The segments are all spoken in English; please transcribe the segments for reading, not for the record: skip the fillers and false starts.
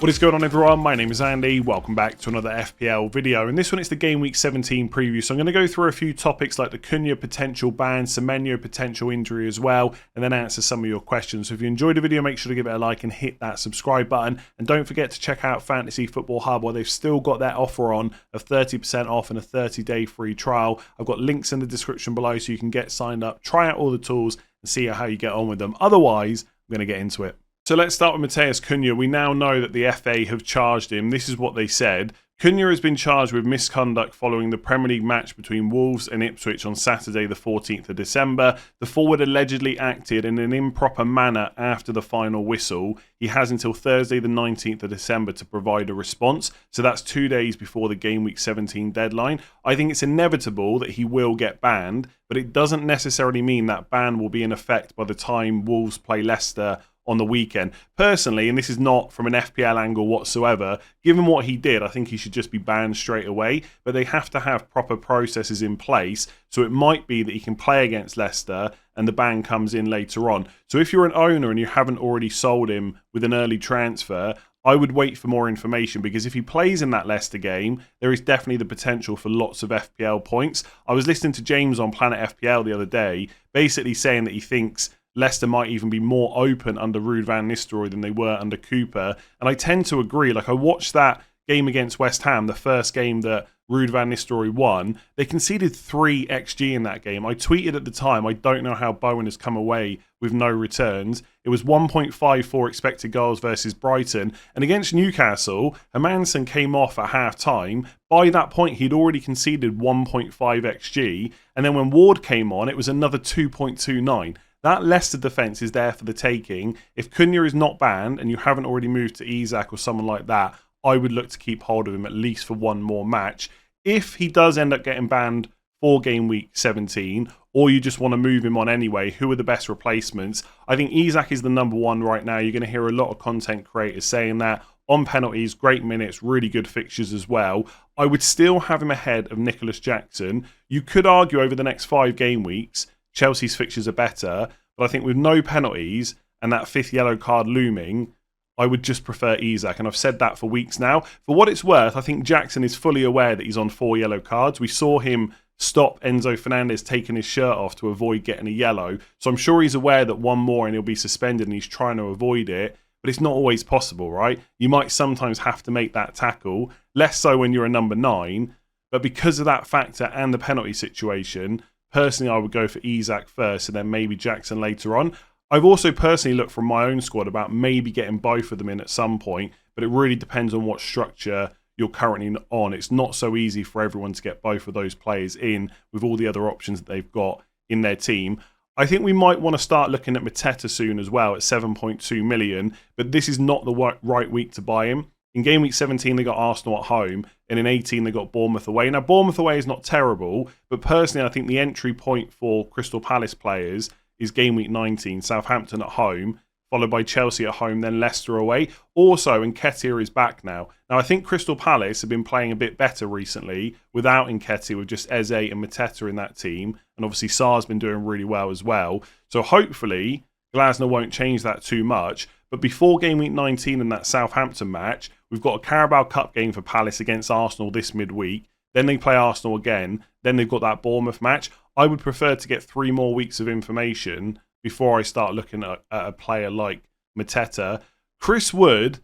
What is going on, everyone? My name is Andy. Welcome back to another FPL video. In this one, it's the Game Week 17 preview. So I'm going to go through a few topics like the Cunha potential ban, Semenyo potential injury as well, and then answer some of your questions. So if you enjoyed the video, make sure to give it a like and hit that subscribe button. And don't forget to check out Fantasy Football Hub, where they've still got that offer on of 30% off and a 30-day free trial. I've got links in the description below so you can get signed up, try out all the tools, and see how you get on with them. Otherwise, I'm going to get into it. So let's start with Matheus Cunha. We now know that the FA have charged him. This is what they said. Cunha has been charged with misconduct following the Premier League match between Wolves and Ipswich on Saturday the 14th of December. The forward allegedly acted in an improper manner after the final whistle. He has until Thursday the 19th of December to provide a response. So that's 2 days before the Game Week 17 deadline. I think it's inevitable that he will get banned, but it doesn't necessarily mean that ban will be in effect by the time Wolves play Leicester on the weekend. Personally, and this is not from an FPL angle whatsoever, given what he did, I think he should just be banned straight away, but they have to have proper processes in place, so it might be that he can play against Leicester and the ban comes in later on. So if you're an owner and you haven't already sold him with an early transfer, I would wait for more information, because if he plays in that Leicester game, there is definitely the potential for lots of FPL points. I was listening to James on Planet FPL the other day, basically saying that he thinks Leicester might even be more open under Ruud van Nistelrooy than they were under Cooper. And I tend to agree. Like, I watched that game against West Ham, the first game that Ruud van Nistelrooy won. They conceded 3 XG in that game. I tweeted at the time, I don't know how Bowen has come away with no returns. It was 1.54 expected goals versus Brighton. And against Newcastle, Hermansen came off at half-time. By that point, he'd already conceded 1.5 XG. And then when Ward came on, it was another 2.29. That Leicester defence is there for the taking. If Cunha is not banned and you haven't already moved to Isak or someone like that, I would look to keep hold of him at least for one more match. If he does end up getting banned for Game Week 17, or you just want to move him on anyway, who are the best replacements? I think Isak is the number one right now. You're going to hear a lot of content creators saying that. On penalties, great minutes, really good fixtures as well. I would still have him ahead of Nicholas Jackson. You could argue over the next 5 game weeks, Chelsea's fixtures are better, but I think with no penalties and that 5th yellow card looming, I would just prefer Isak, and I've said that for weeks now. For what it's worth, I think Jackson is fully aware that he's on 4 yellow cards. We saw him stop Enzo Fernandes taking his shirt off to avoid getting a yellow, so I'm sure he's aware that one more and he'll be suspended and he's trying to avoid it, but it's not always possible, right? You might sometimes have to make that tackle, less so when you're a number 9, but because of that factor and the penalty situation, personally, I would go for Isak first and then maybe Jackson later on. I've also personally looked from my own squad about maybe getting both of them in at some point, but it really depends on what structure you're currently on. It's not so easy for everyone to get both of those players in with all the other options that they've got in their team. I think we might want to start looking at Mateta soon as well at 7.2 million, but this is not the right week to buy him. In Game Week 17, they got Arsenal at home, and in 18, they got Bournemouth away. Now, Bournemouth away is not terrible, but personally, I think the entry point for Crystal Palace players is Game Week 19, Southampton at home, followed by Chelsea at home, then Leicester away. Also, Nketiah is back now. Now, I think Crystal Palace have been playing a bit better recently without Nketiah, with just Eze and Mateta in that team, and obviously Sarr's been doing really well as well. So hopefully, Glasner won't change that too much. But before Game Week 19 and that Southampton match, we've got a Carabao Cup game for Palace against Arsenal this midweek. Then they play Arsenal again. Then they've got that Bournemouth match. I would prefer to get 3 more weeks of information before I start looking at a player like Mateta. Chris Wood,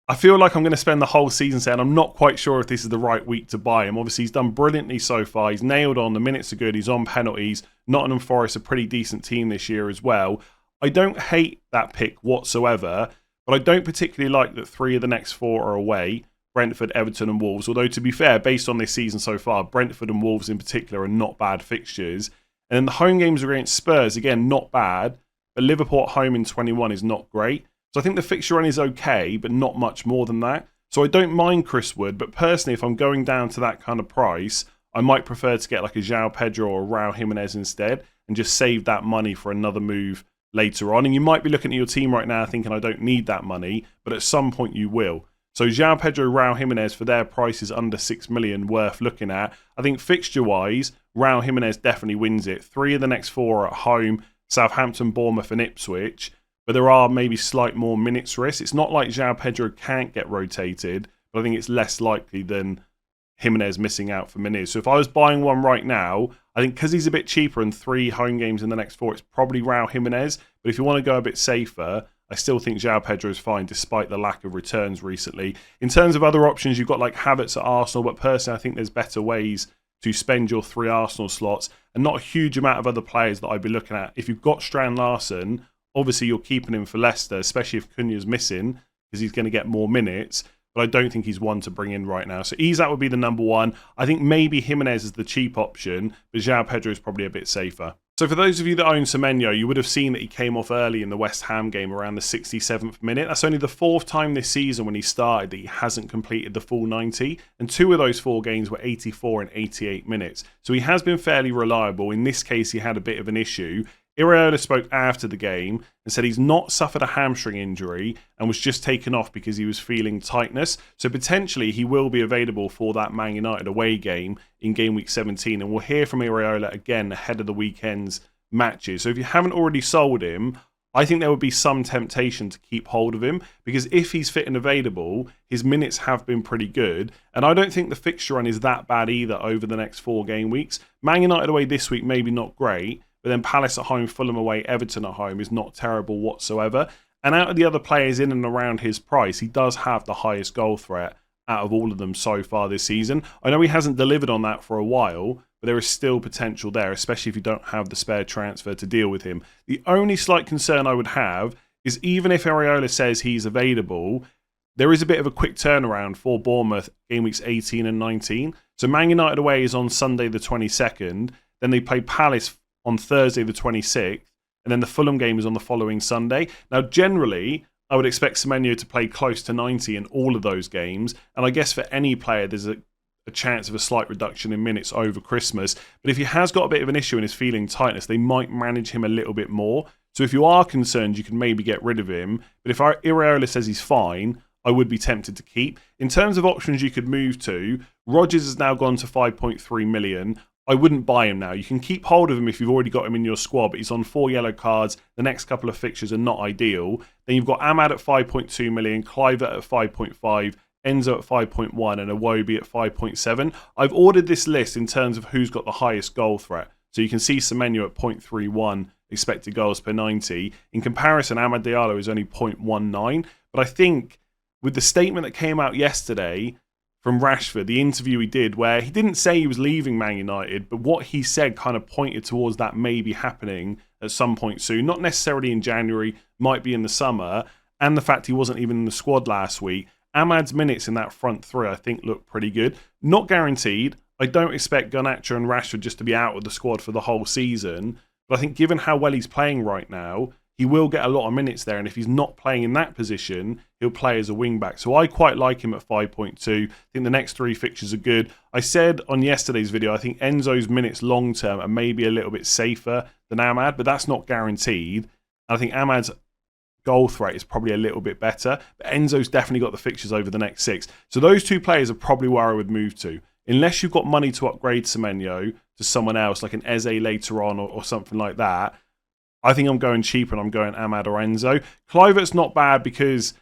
I feel like I'm going to spend the whole season saying I'm not quite sure if this is the right week to buy him. Obviously, he's done brilliantly so far. He's nailed on. The minutes are good. He's on penalties. Nottingham Forest, a pretty decent team this year as well. I don't hate that pick whatsoever, but I don't particularly like that 3 of the next 4 are away. Brentford, Everton and Wolves. Although, to be fair, based on this season so far, Brentford and Wolves in particular are not bad fixtures. And then the home games are against Spurs, again, not bad. But Liverpool at home in 21 is not great. So I think the fixture run is okay, but not much more than that. So I don't mind Chris Wood, but personally, if I'm going down to that kind of price, I might prefer to get like a João Pedro or a Raul Jimenez instead and just save that money for another move later on. And you might be looking at your team right now thinking, I don't need that money, but at some point you will. So João Pedro, Raul Jimenez, for their prices under 6 million, worth looking at. I think fixture-wise, Raul Jimenez definitely wins it. 3 of the next 4 are at home, Southampton, Bournemouth and Ipswich. but there are maybe slight more minutes risk. It's not like João Pedro can't get rotated, but I think it's less likely than Jimenez missing out for minutes. So if I was buying one right now, I think because he's a bit cheaper and 3 home games in the next 4, it's probably Raul Jimenez. But if you want to go a bit safer, I still think João Pedro is fine despite the lack of returns recently. In terms of other options, you've got like Havertz at Arsenal, but personally I think there's better ways to spend your 3 Arsenal slots and not a huge amount of other players that I'd be looking at. If you've got Strand Larsen, obviously you're keeping him for Leicester, especially if Cunha's missing because he's going to get more minutes. But I don't think he's one to bring in right now. So Isak would be the number one. I think maybe Jimenez is the cheap option, but João Pedro is probably a bit safer. So for those of you that own Semenyo, you would have seen that he came off early in the West Ham game around the 67th minute. That's only the 4th time this season when he started that he hasn't completed the full 90. And 2 of those 4 games were 84 and 88 minutes. So he has been fairly reliable. In this case, he had a bit of an issue. Iraola spoke after the game and said he's not suffered a hamstring injury and was just taken off because he was feeling tightness. So potentially he will be available for that Man United away game in game week 17. And we'll hear from Iraola again ahead of the weekend's matches. So if you haven't already sold him, I think there would be some temptation to keep hold of him because if he's fit and available, his minutes have been pretty good. And I don't think the fixture run is that bad either over the next 4 game weeks. Man United away this week, maybe not great. But then Palace at home, Fulham away, Everton at home is not terrible whatsoever. And out of the other players in and around his price, he does have the highest goal threat out of all of them so far this season. I know he hasn't delivered on that for a while, but there is still potential there, especially if you don't have the spare transfer to deal with him. The only slight concern I would have is even if Iraola says he's available, there is a bit of a quick turnaround for Bournemouth game weeks 18 and 19. So Man United away is on Sunday the 22nd. Then they play Palace on Thursday the 26th, and then the Fulham game is on the following Sunday. Now, generally, I would expect Semenyo to play close to 90 in all of those games, and I guess for any player, there's a chance of a slight reduction in minutes over Christmas. But if he has got a bit of an issue and is feeling tightness, they might manage him a little bit more. So if you are concerned, you can maybe get rid of him. But if Iraola says he's fine, I would be tempted to keep. In terms of options you could move to, Rodgers has now gone to 5.3 million. I wouldn't buy him now. You can keep hold of him if you've already got him in your squad, but he's on 4 yellow cards. The next couple of fixtures are not ideal. Then you've got Ahmad at 5.2 million, Kluivert at 5.5, Enzo at 5.1, and Iwobi at 5.7. I've ordered this list in terms of who's got the highest goal threat. So you can see Semenyo at 0.31 expected goals per 90. In comparison, Amad Diallo is only 0.19. But I think with the statement that came out yesterday from Rashford, the interview he did, where he didn't say he was leaving Man United, but what he said kind of pointed towards that maybe happening at some point soon. Not necessarily in January, might be in the summer. And the fact he wasn't even in the squad last week. Ahmad's minutes in that front 3, I think, look pretty good. Not guaranteed. I don't expect Garnacho and Rashford just to be out of the squad for the whole season. But I think given how well he's playing right now, he will get a lot of minutes there. And if he's not playing in that position, he'll play as a wing-back. So I quite like him at 5.2. I think the next 3 fixtures are good. I said on yesterday's video, I think Enzo's minutes long-term are maybe a little bit safer than Ahmad, but that's not guaranteed. I think Ahmad's goal threat is probably a little bit better. But Enzo's definitely got the fixtures over the next 6. So those 2 players are probably where I would move to. Unless you've got money to upgrade Semenyo to someone else, like an Eze later on or something like that, I think I'm going cheaper and I'm going Ahmad or Enzo. Kluivert's not bad because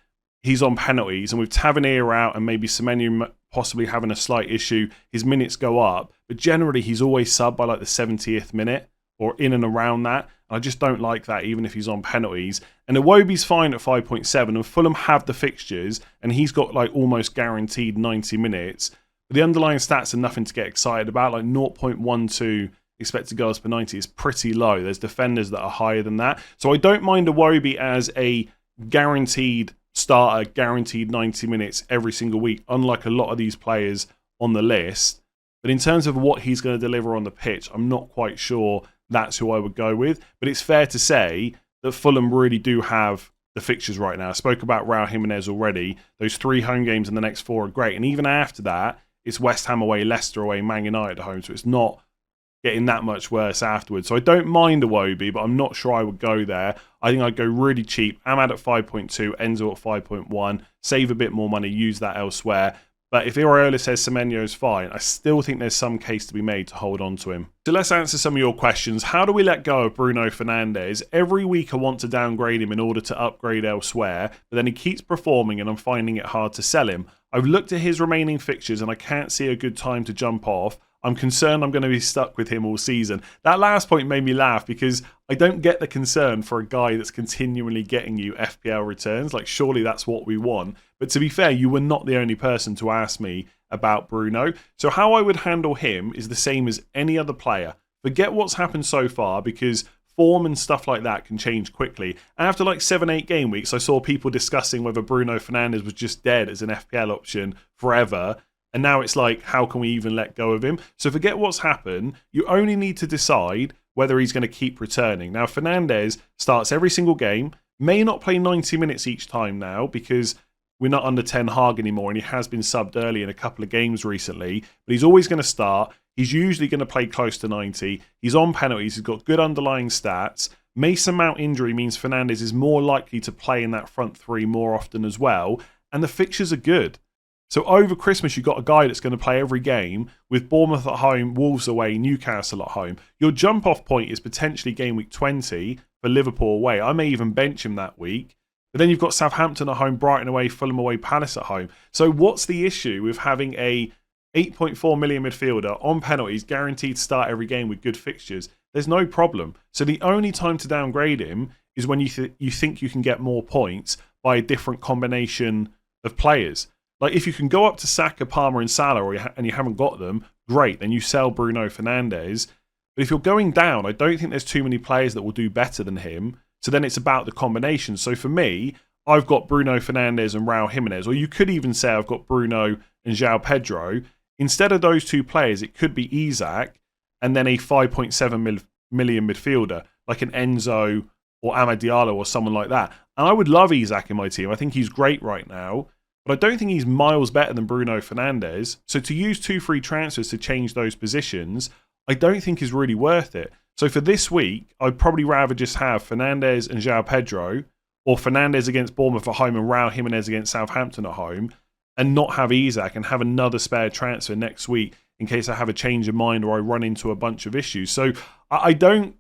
he's on penalties, and with Tavernier out and maybe Semenyo possibly having a slight issue, his minutes go up. But generally, he's always sub by like the 70th minute or in and around that. I just don't like that, even if he's on penalties. And Iwobi's fine at 5.7, and Fulham have the fixtures, and he's got like almost guaranteed 90 minutes. But the underlying stats are nothing to get excited about, like 0.12 expected goals per 90 is pretty low. There's defenders that are higher than that. So I don't mind Iwobi as a guaranteed starter, guaranteed 90 minutes every single week, unlike a lot of these players on the list. But in terms of what he's going to deliver on the pitch, I'm not quite sure that's who I would go with. But it's fair to say that Fulham really do have the fixtures right now. I spoke about Raul Jimenez already. Those 3 home games in the next 4 are great. And even after that, it's West Ham away, Leicester away, Man United at home. So it's not getting that much worse afterwards. So I don't mind Iwobi, but I'm not sure I would go there. I think I'd go really cheap. Ahmad at 5.2, Enzo at 5.1. Save a bit more money, use that elsewhere. But if Iraola says Semenyo is fine, I still think there's some case to be made to hold on to him. So let's answer some of your questions. How do we let go of Bruno Fernandes? Every week I want to downgrade him in order to upgrade elsewhere, but then he keeps performing and I'm finding it hard to sell him. I've looked at his remaining fixtures and I can't see a good time to jump off. I'm concerned I'm going to be stuck with him all season. That last point made me laugh because I don't get the concern for a guy that's continually getting you FPL returns. Like, surely that's what we want. But to be fair, you were not the only person to ask me about Bruno. So how I would handle him is the same as any other player. Forget what's happened so far because form and stuff like that can change quickly. After like 7-8 game weeks, I saw people discussing whether Bruno Fernandes was just dead as an FPL option forever. And now it's like, how can we even let go of him? So forget what's happened. You only need to decide whether he's going to keep returning. Now, Fernandes starts every single game, may not play 90 minutes each time now because we're not under Ten Hag anymore and he has been subbed early in a couple of games recently. But he's always going to start. He's usually going to play close to 90. He's on penalties. He's got good underlying stats. Mason Mount injury means Fernandes is more likely to play in that front three more often as well. And the fixtures are good. So over Christmas, you've got a guy that's going to play every game with Bournemouth at home, Wolves away, Newcastle at home. Your jump-off point is potentially game week 20 for Liverpool away. I may even bench him that week. But then you've got Southampton at home, Brighton away, Fulham away, Palace at home. So what's the issue with having a 8.4 million midfielder on penalties, guaranteed to start every game with good fixtures? There's no problem. So the only time to downgrade him is when you think you can get more points by a different combination of players. Like, if you can go up to Saka, Palmer and Salah and you haven't got them, great, then you sell Bruno Fernandes. But if you're going down, I don't think there's too many players that will do better than him. So then it's about the combination. So for me, I've got Bruno Fernandes and Raul Jimenez, or you could even say I've got Bruno and João Pedro. Instead of those two players, it could be Isak and then a 5.7 million midfielder, like an Enzo or Amad Diallo or someone like that. And I would love Isak in my team. I think he's great right now. But I don't think he's miles better than Bruno Fernandes. So to use 2 free transfers to change those positions, I don't think is really worth it. So for this week, I'd probably rather just have Fernandes and João Pedro, or Fernandes against Bournemouth at home and Raul Jimenez against Southampton at home, and not have Isak and have another spare transfer next week in case I have a change of mind or I run into a bunch of issues. So I don't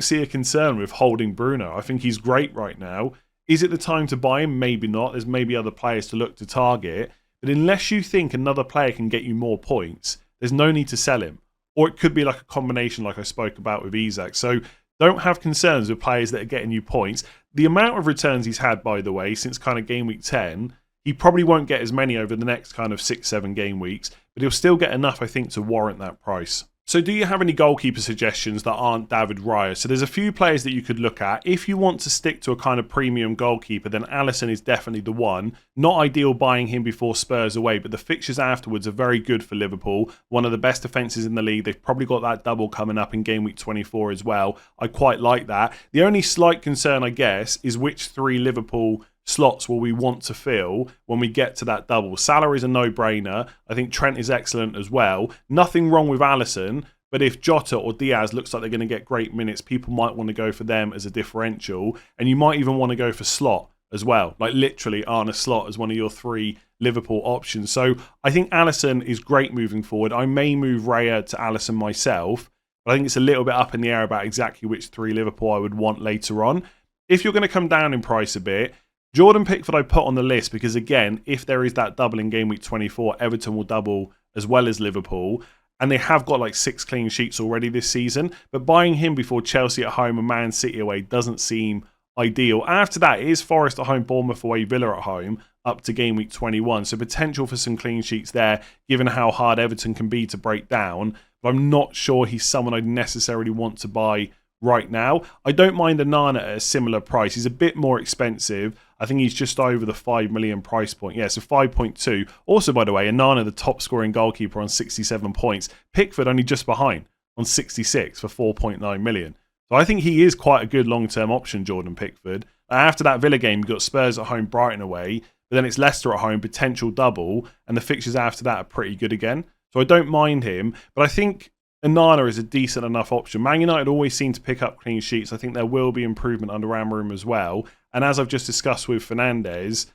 see a concern with holding Bruno. I think he's great right now. Is it the time to buy him? Maybe not. There's maybe other players to look to target. But unless you think another player can get you more points, there's no need to sell him. Or it could be like a combination like I spoke about with Isak. So don't have concerns with players that are getting you points. The amount of returns he's had, by the way, since kind of game week 10, he probably won't get as many over the next kind of 6-7 game weeks. But he'll still get enough, I think, to warrant that price. So do you have any goalkeeper suggestions that aren't David Raya? So there's a few players that you could look at. If you want to stick to a kind of premium goalkeeper, then Alisson is definitely the one. Not ideal buying him before Spurs away, but the fixtures afterwards are very good for Liverpool. One of the best defences in the league. They've probably got that double coming up in game week 24 as well. I quite like that. The only slight concern, I guess, is which 3 Liverpool slots will we want to fill when we get to that double. Salah is a no-brainer. I think Trent is excellent as well. Nothing wrong with Alisson, but if Jota or Diaz looks like they're going to get great minutes, people might want to go for them as a differential, and you might even want to go for Slot as well, like literally Arne Slot as one of your 3 Liverpool options. So I think Alisson is great moving forward. I may move Raya to Alisson myself, but I think it's a little bit up in the air about exactly which 3 Liverpool I would want later on. If you're going to come down in price a bit, Jordan Pickford I put on the list because, again, if there is that double in game week 24, Everton will double as well as Liverpool. And they have got like 6 clean sheets already this season. But buying him before Chelsea at home and Man City away doesn't seem ideal. After that, it is Forest at home, Bournemouth away, Villa at home, up to game week 21. So potential for some clean sheets there, given how hard Everton can be to break down. But I'm not sure he's someone I'd necessarily want to buy right now. I don't mind Onana at a similar price. He's a bit more expensive. I think he's just over the 5 million price point. Yeah, so 5.2. Also, by the way, Onana, the top scoring goalkeeper on 67 points. Pickford only just behind on 66 for 4.9 million. So I think he is quite a good long-term option, Jordan Pickford. After that Villa game, you've got Spurs at home, Brighton away. But then it's Leicester at home, potential double. And the fixtures after that are pretty good again. So I don't mind him. But I think Onana is a decent enough option. Man United always seem to pick up clean sheets. I think there will be improvement under Amorim as well. And as I've just discussed with Fernandes,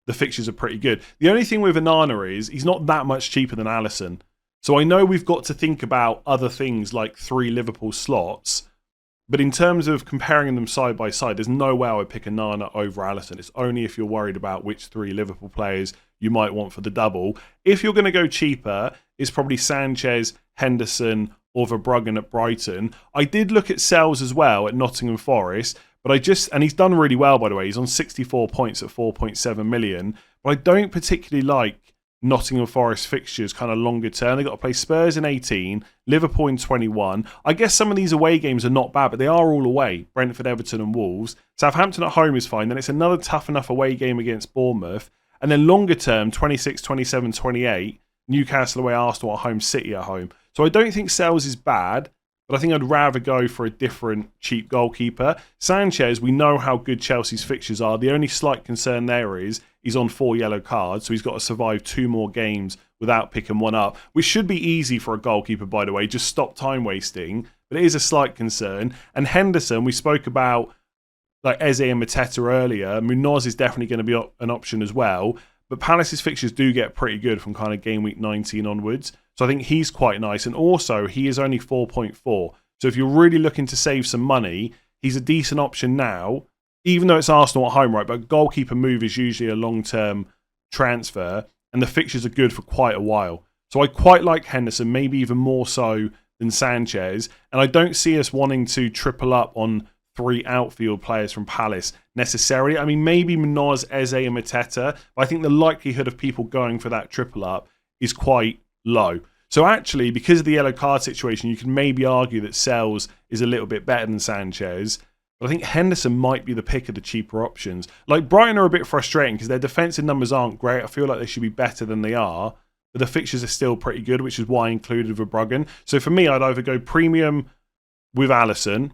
the fixtures are pretty good. The only thing with Onana is he's not that much cheaper than Alisson. So I know we've got to think about other things like 3 Liverpool slots, but in terms of comparing them side by side, there's no way I would pick Onana over Alisson. It's only if you're worried about which 3 Liverpool players you might want for the double. If you're going to go cheaper, it's probably Sanchez, Henderson, or Verbruggen at Brighton. I did look at Sells as well at Nottingham Forest, but and he's done really well, by the way. He's on 64 points at 4.7 million, but I don't particularly like Nottingham Forest fixtures kind of longer term. They've got to play Spurs in 18, Liverpool in 21. I guess some of these away games are not bad, but they are all away. Brentford, Everton and Wolves. Southampton at home is fine. Then it's another tough enough away game against Bournemouth. And then longer term, 26, 27, 28, Newcastle away, Arsenal at home, City at home. So I don't think Sells is bad, but I think I'd rather go for a different cheap goalkeeper. Sanchez, we know how good Chelsea's fixtures are. The only slight concern there is he's on 4 yellow cards, so he's got to survive 2 more games without picking one up, which should be easy for a goalkeeper, by the way. Just stop time wasting, but it is a slight concern. And Henderson, we spoke about like Eze and Mateta earlier. Munoz is definitely going to be an option as well, but Palace's fixtures do get pretty good from kind of game week 19 onwards. So I think he's quite nice. And also, he is only 4.4. So if you're really looking to save some money, he's a decent option now, even though it's Arsenal at home, right? But a goalkeeper move is usually a long-term transfer, and the fixtures are good for quite a while. So I quite like Henderson, maybe even more so than Sanchez. And I don't see us wanting to triple up on 3 outfield players from Palace necessarily. I mean, maybe Munoz, Eze and Mateta, but I think the likelihood of people going for that triple up is quite low. So actually, because of the yellow card situation, you can maybe argue that Sells is a little bit better than Sanchez. But I think Henderson might be the pick of the cheaper options. Like, Brighton are a bit frustrating because their defensive numbers aren't great. I feel like they should be better than they are. But the fixtures are still pretty good, which is why I included Verbruggen. So for me, I'd either go premium with Alisson,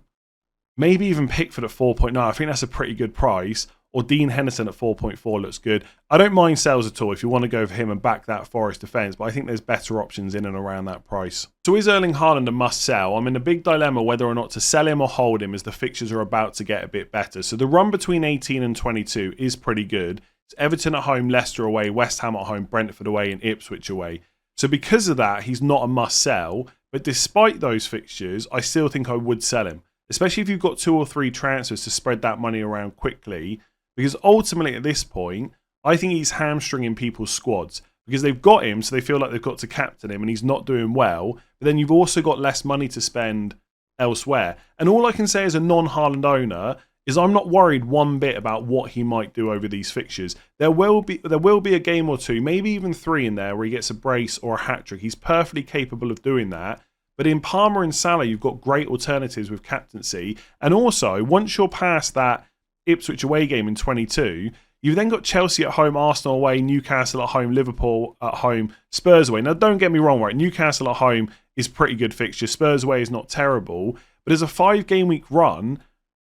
maybe even Pickford at 4.9. I think that's a pretty good price. Or Dean Henderson at 4.4 looks good. I don't mind Sells at all if you want to go for him and back that Forest defence, but I think there's better options in and around that price. So is Erling Haaland a must sell? I'm in a big dilemma whether or not to sell him or hold him as the fixtures are about to get a bit better. So the run between 18 and 22 is pretty good. It's Everton at home, Leicester away, West Ham at home, Brentford away and Ipswich away. So because of that, he's not a must sell, but despite those fixtures, I still think I would sell him, especially if you've got 2 or 3 transfers to spread that money around quickly. Because ultimately at this point, I think he's hamstringing people's squads because they've got him, so they feel like they've got to captain him and he's not doing well. But then you've also got less money to spend elsewhere. And all I can say as a non-Haaland owner is I'm not worried one bit about what he might do over these fixtures. There will be a game or 2, maybe even 3 in there where he gets a brace or a hat-trick. He's perfectly capable of doing that. But in Palmer and Salah, you've got great alternatives with captaincy. And also, once you're past that Ipswich away game in 22, you've then got Chelsea at home, Arsenal away, Newcastle at home, Liverpool at home, Spurs away. Now, don't get me wrong, right? Newcastle at home is pretty good fixture. Spurs away is not terrible. But as a 5-game week run,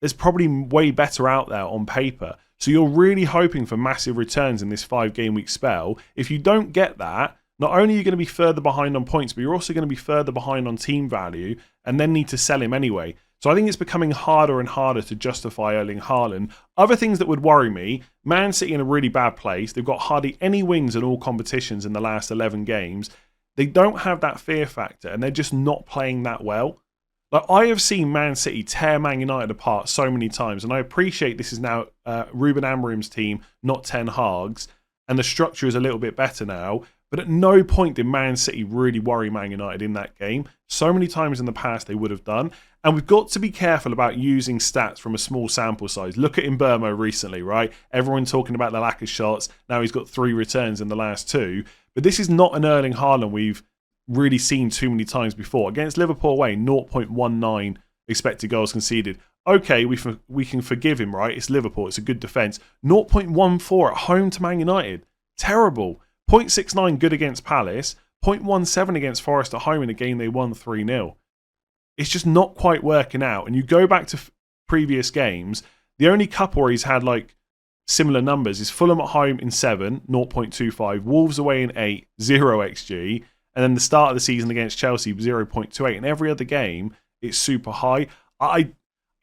there's probably way better out there on paper. So you're really hoping for massive returns in this 5-game week spell. If you don't get that, not only are you going to be further behind on points, but you're also going to be further behind on team value and then need to sell him anyway. So I think it's becoming harder and harder to justify Erling Haaland. Other things that would worry me, Man City in a really bad place. They've got hardly any wins in all competitions in the last 11 games. They don't have that fear factor and they're just not playing that well. Like, I have seen Man City tear Man United apart so many times, and I appreciate this is now Ruben Amorim's team, not Ten Hag's, and the structure is a little bit better now. But at no point did Man City really worry Man United in that game. So many times in the past they would have done. And we've got to be careful about using stats from a small sample size. Look at Mbermo recently, right? Everyone talking about the lack of shots. Now he's got 3 returns in the last 2. But this is not an Erling Haaland we've really seen too many times before. Against Liverpool away, 0.19 expected goals conceded. Okay, we can forgive him, right? It's Liverpool. It's a good defence. 0.14 at home to Man United. Terrible. 0.69 good against Palace, 0.17 against Forest at home in a game they won 3-0. It's just not quite working out. And you go back to previous games, the only couple where he's had like similar numbers is Fulham at home in 7, 0.25, Wolves away in 8, 0 XG, and then the start of the season against Chelsea, 0.28. And every other game, it's super high.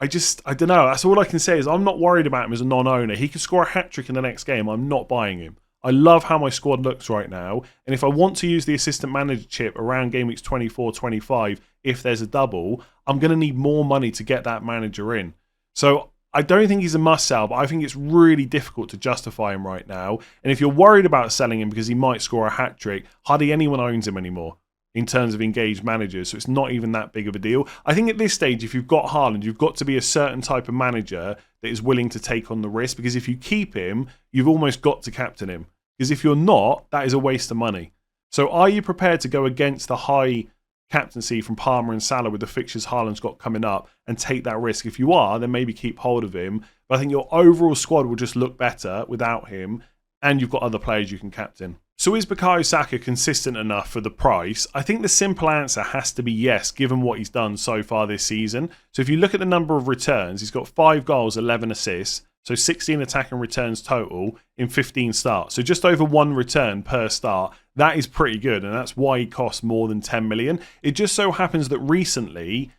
I don't know. That's all I can say is I'm not worried about him as a non-owner. He could score a hat-trick in the next game. I'm not buying him. I love how my squad looks right now. And if I want to use the assistant manager chip around game weeks 24, 25, if there's a double, I'm going to need more money to get that manager in. So I don't think he's a must-sell, but I think it's really difficult to justify him right now. And if you're worried about selling him because he might score a hat-trick, hardly anyone owns him anymore in terms of engaged managers, so it's not even that big of a deal. I think at this stage, if you've got Haaland, you've got to be a certain type of manager that is willing to take on the risk, because if you keep him, you've almost got to captain him. Because if you're not, that is a waste of money. So are you prepared to go against the high captaincy from Palmer and Salah with the fixtures Haaland's got coming up and take that risk? If you are, then maybe keep hold of him. But I think your overall squad will just look better without him, and you've got other players you can captain. So is Bukayo Saka consistent enough for the price? I think the simple answer has to be yes, given what he's done so far this season. So if you look at the number of returns, he's got 5 goals, 11 assists, so 16 attacking returns total in 15 starts. So just over 1 return per start. That is pretty good, and that's why he costs more than 10 million. It just so happens that recently,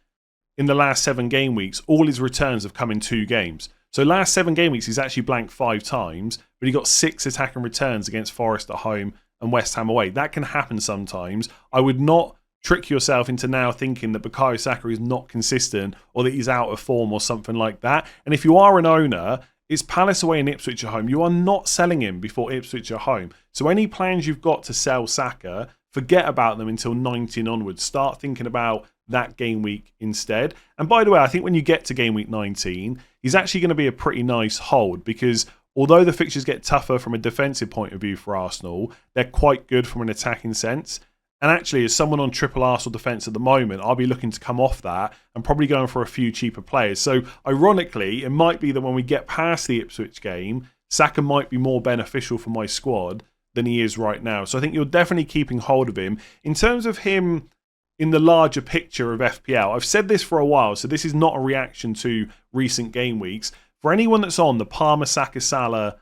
in the last 7 game weeks, all his returns have come in 2 games. So last 7 game weeks, he's actually blanked 5 times, but he got 6 attacking returns against Forest at home and West Ham away. That can happen sometimes. I would not trick yourself into now thinking that Bukayo Saka is not consistent or that he's out of form or something like that. And if you are an owner, it's Palace away and Ipswich at home. You are not selling him before Ipswich at home. So any plans you've got to sell Saka, forget about them until 19 onwards. Start thinking about that game week instead. And by the way, I think when you get to game week 19, he's actually going to be a pretty nice hold, because although the fixtures get tougher from a defensive point of view for Arsenal, they're quite good from an attacking sense. And actually, as someone on triple Arsenal defence at the moment, I'll be looking to come off that and probably going for a few cheaper players. So ironically, it might be that when we get past the Ipswich game, Saka might be more beneficial for my squad than he is right now. So I think you're definitely keeping hold of him. In terms of him in the larger picture of FPL, I've said this for a while, so this is not a reaction to recent game weeks. For anyone that's on the Palmer, Saka, Salah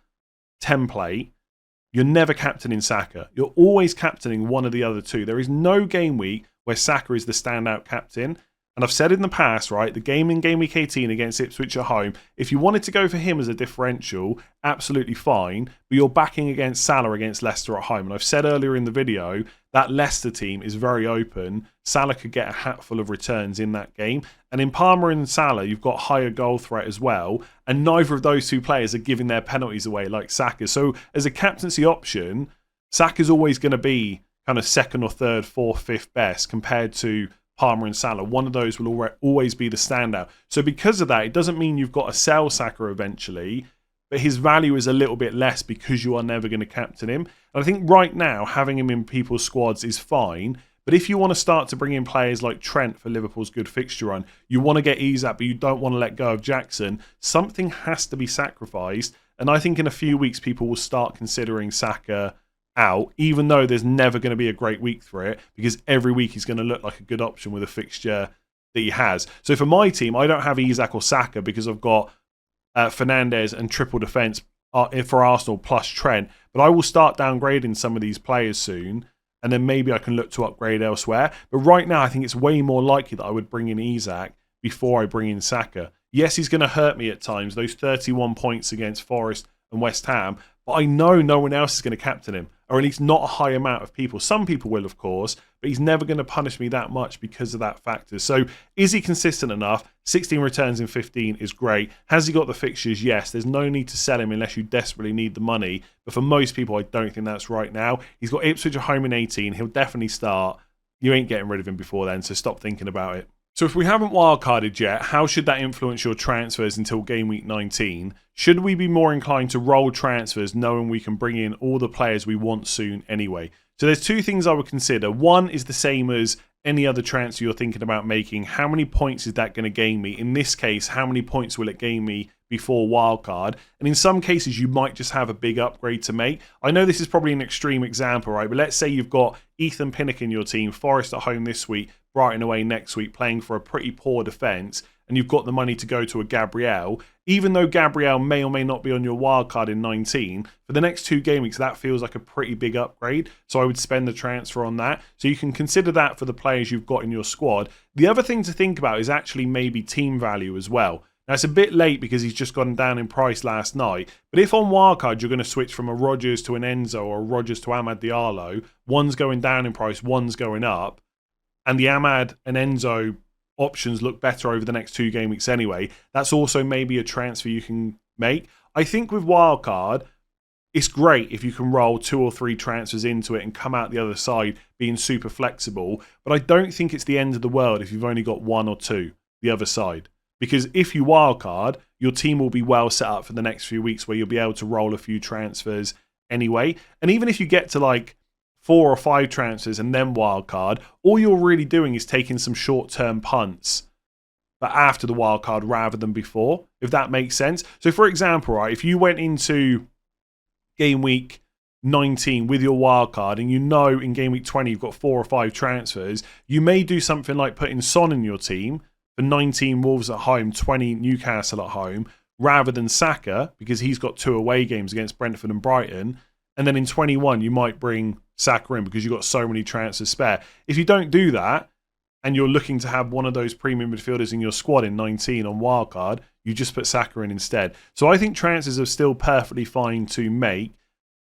template, you're never captaining Saka. You're always captaining one of the other two. There is no game week where Saka is the standout captain. And I've said in the past, right, the game in game week 18 against Ipswich at home, if you wanted to go for him as a differential, absolutely fine. But you're backing against Salah against Leicester at home. And I've said earlier in the video, that Leicester team is very open. Salah could get a hatful of returns in that game. And in Palmer and Salah, you've got higher goal threat as well. And neither of those two players are giving their penalties away like Saka. So as a captaincy option, Saka's always going to be kind of second or third, fourth, fifth best compared to Palmer and Salah. One of those will always be the standout. So because of that, it doesn't mean you've got to sell Saka eventually, but his value is a little bit less because you are never going to captain him. And I think right now, having him in people's squads is fine. But if you want to start to bring in players like Trent for Liverpool's good fixture run, you want to get Isak, but you don't want to let go of Jackson, something has to be sacrificed. And I think in a few weeks, people will start considering Saka out, even though there's never going to be a great week for it, because every week he's going to look like a good option with a fixture that he has. So for my team, I don't have Isak or Saka because I've got Fernandes and triple defence for Arsenal plus Trent, but I will start downgrading some of these players soon, and then maybe I can look to upgrade elsewhere. But right now, I think it's way more likely that I would bring in Isak before I bring in Saka. Yes, he's going to hurt me at times, those 31 points against Forest and West Ham, but I know no one else is going to captain him, or at least not a high amount of people. Some people will, of course, but he's never going to punish me that much because of that factor. So is he consistent enough? 16 returns in 15 is great. Has he got the fixtures? Yes. There's no need to sell him unless you desperately need the money. But for most people, I don't think that's right now. He's got Ipswich at home in 18. He'll definitely start. You ain't getting rid of him before then, so stop thinking about it. So if we haven't wildcarded yet, how should that influence your transfers until game week 19? Should we be more inclined to roll transfers knowing we can bring in all the players we want soon anyway? So there's 2 things I would consider. One is the same as any other transfer you're thinking about making. How many points is that going to gain me? In this case, how many points will it gain me before wildcard? And in some cases, you might just have a big upgrade to make. I know this is probably an extreme example, right? But let's say you've got Ethan Pinnock in your team, Forest at home this week, Brighton away next week, playing for a pretty poor defence, and you've got the money to go to a Gabriel. Even though Gabriel may or may not be on your wildcard in 19, for the next 2 game weeks, that feels like a pretty big upgrade. So I would spend the transfer on that. So you can consider that for the players you've got in your squad. The other thing to think about is actually maybe team value as well. Now, it's a bit late because he's just gone down in price last night. But if on wildcard you're going to switch from a Rodgers to an Enzo or a Rodgers to Amad Diallo, one's going down in price, one's going up, and the Amad and Enzo options look better over the next 2 game weeks anyway, that's also maybe a transfer you can make. I think with wildcard, it's great if you can roll 2 or 3 transfers into it and come out the other side being super flexible. But I don't think it's the end of the world if you've only got 1 or 2 the other side. Because if you wildcard, your team will be well set up for the next few weeks where you'll be able to roll a few transfers anyway. And even if you get to like 4 or 5 transfers and then wildcard, all you're really doing is taking some short-term punts, but after the wildcard rather than before, if that makes sense. So for example, right, if you went into game week 19 with your wildcard and you know in game week 20 you've got 4 or 5 transfers, you may do something like putting Son in your team for 19 Wolves at home, 20 Newcastle at home, rather than Saka, because he's got 2 away games against Brentford and Brighton. And then in 21, you might bring Saka in because you've got so many transfers spare. If you don't do that, and you're looking to have one of those premium midfielders in your squad in 19 on wildcard, you just put Saka in instead. So I think transfers are still perfectly fine to make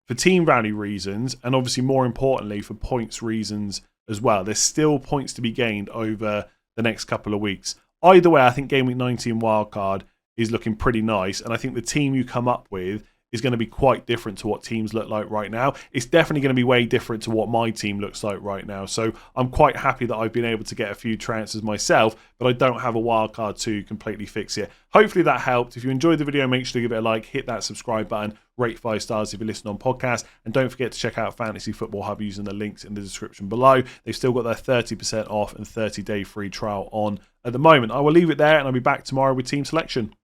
for team value reasons, and obviously more importantly for points reasons as well. There's still points to be gained over the next couple of weeks. Either way, I think Game Week 19 wildcard is looking pretty nice, and I think the team you come up with is going to be quite different to what teams look like right now. It's definitely going to be way different to what my team looks like right now. So I'm quite happy that I've been able to get a few transfers myself, but I don't have a wildcard to completely fix it. Hopefully that helped. If you enjoyed the video, make sure to give it a like, hit that subscribe button, rate 5 stars if you listen on podcast, and don't forget to check out Fantasy Football Hub using the links in the description below. They've still got their 30% off and 30-day free trial on at the moment. I will leave it there, and I'll be back tomorrow with team selection.